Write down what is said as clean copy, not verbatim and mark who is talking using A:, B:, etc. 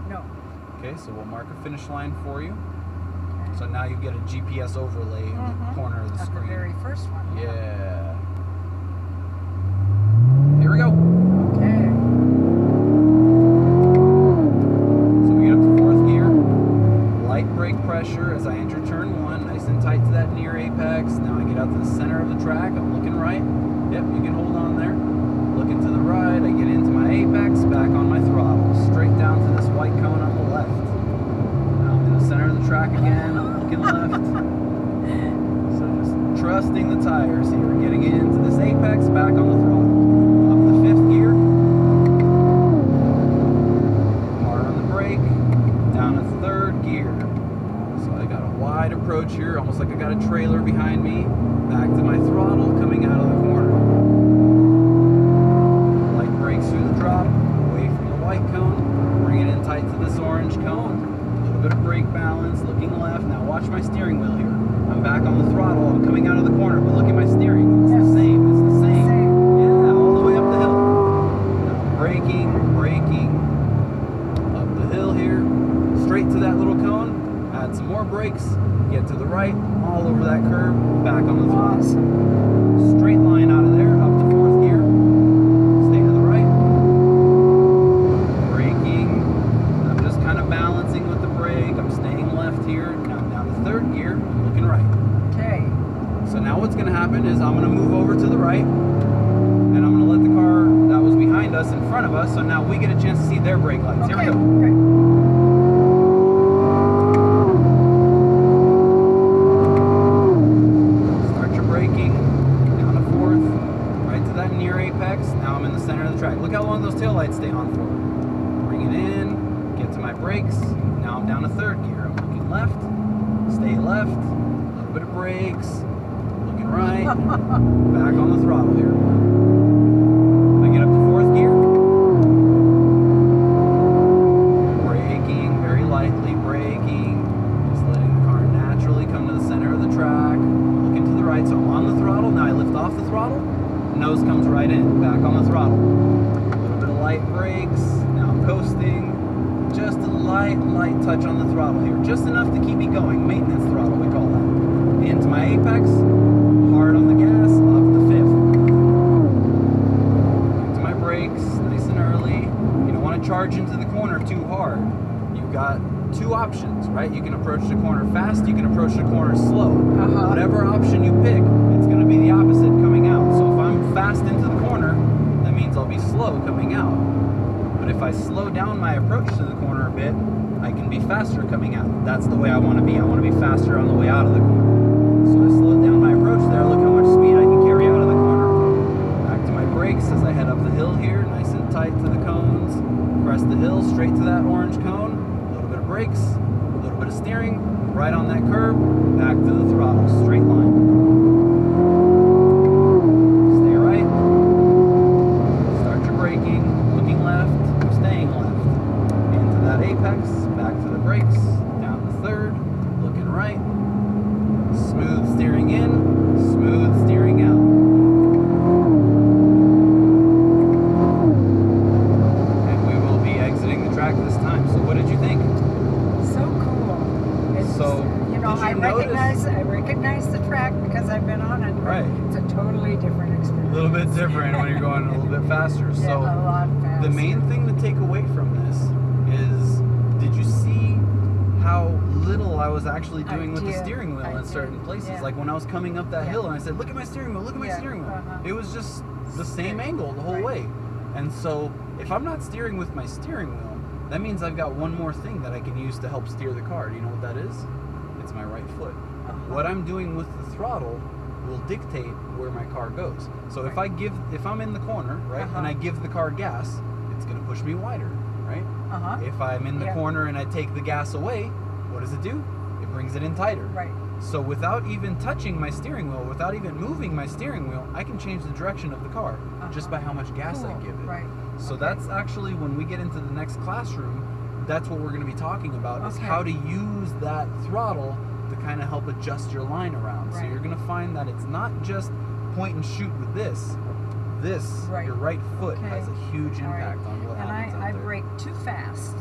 A: No.
B: Okay, so we'll mark a finish line for you. Okay. So now you get a GPS overlay in the corner of the screen.
A: The very first one.
B: Yeah. Here we go.
A: Okay.
B: So we get up to 4th gear. Light brake pressure as I enter turn 1. Nice and tight to that near apex. Now I get out to the center of the track. I'm looking right. Yep, you can hold on there. Looking to the right. I get into my apex. Back on my throttle. Straight down to this white cone on the left. Now I'm in the center of the track again. I'm looking left. So just trusting the tires here. Getting into this apex. Back on the throttle. Up to 5th gear. Hard on the brake. Down to 3rd gear. So I got a wide approach here. Almost like I got a trailer behind me. Back to my throttle. Coming out of the corner. Light brakes through the drop. Away from the white cone. Bring it in tight to this orange cone. A little bit of brake balance. Looking left. Now watch my steering wheel here. I'm back on the throttle. I'm coming out of the corner. But look at my steering. It's the same. It's the same. Yeah, all the way up the hill. Now braking. Up the hill here. Straight to that little cone. Add some more brakes. Get to the right. All over that curve. Back on the throttle. Straight line out of there. Up to 4th gear. Stay to the right. Braking. I'm just kind of balancing with the brake. I'm staying left here. Now I'm down to 3rd gear. I'm looking right.
A: Okay.
B: So now what's going to happen is I'm going to move over to the right. And I'm going to let the car that was behind us in front of us. So now we get a chance to see their brake lights.
A: Okay.
B: Here we go.
A: Okay.
B: Now I'm in the center of the track. Look how long those taillights stay on for. Bring it in, get to my brakes. Now I'm down to 3rd gear. I'm looking left, stay left, a little bit of brakes, looking right, back on the throttle here. I get up to 4th gear. Braking, very lightly braking, just letting the car naturally come to the center of the track. Looking to the right, so I'm on the throttle. Now I lift off the throttle. Nose comes right in, back on the throttle. A little bit of light brakes. Now I'm coasting. Just a light touch on the throttle here. Just enough to keep me going. Maintenance throttle, we call that. Into my apex. Hard on the gas. Up to 5th. Into my brakes. Nice and early. You don't want to charge into the corner too hard. You've got 2 options, right? You can approach the corner fast. You can approach the corner slow. Whatever option you pick, it's going to be the opposite coming out. So if I'm fast into the corner, that means I'll be slow coming out. But if I slow down my approach to the corner a bit, I can be faster coming out. That's the way I want to be. I want to be faster on the way out of the corner. So I slowed down my approach there. Look how much speed I can carry out of the corner. Back to my brakes as I head up the hill here, nice and tight to the cones. Press the hill straight to that orange cone. A little bit of brakes, a little bit of steering, right on that curb, back to the throttle, straight line. Stay right. Start your braking, looking left, staying left. Into that apex, back to the brakes, down to 3rd, looking right. Smooth steering in, smooth steering out. And we will be exiting the track this time. So what did you think?
A: So cool.
B: So,
A: you know, I recognize the track because I've been on it.
B: Right.
A: It's a totally different experience.
B: A little bit different when you're going a little bit faster.
A: Yeah,
B: So
A: a lot faster.
B: the main thing to take away from this is, did you see how little I was actually doing with the steering wheel in certain places?
A: Yeah.
B: Like when I was coming up that hill and I said, look at my steering wheel, look at my steering wheel. It was just the same angle the whole way. And so if I'm not steering with my steering wheel, that means I've got one more thing that I can use to help steer the car. Do you know what that is? It's my right foot. What I'm doing with the throttle will dictate where my car goes. So if I'm in the corner, right, and I give the car gas, it's going to push me wider, right? If I'm in the corner and I take the gas away, what does it do? It brings it in tighter.
A: Right.
B: So without even touching my steering wheel, without even moving my steering wheel, I can change the direction of the car just by how much gas I give it.
A: Right.
B: So that's actually, when we get into the next classroom, that's what we're going to be talking about, is how to use that throttle to kind of help adjust your line around. So you're going to find that it's not just point and shoot with this. Your right foot has a huge impact on what happens out there.
A: And I brake too fast.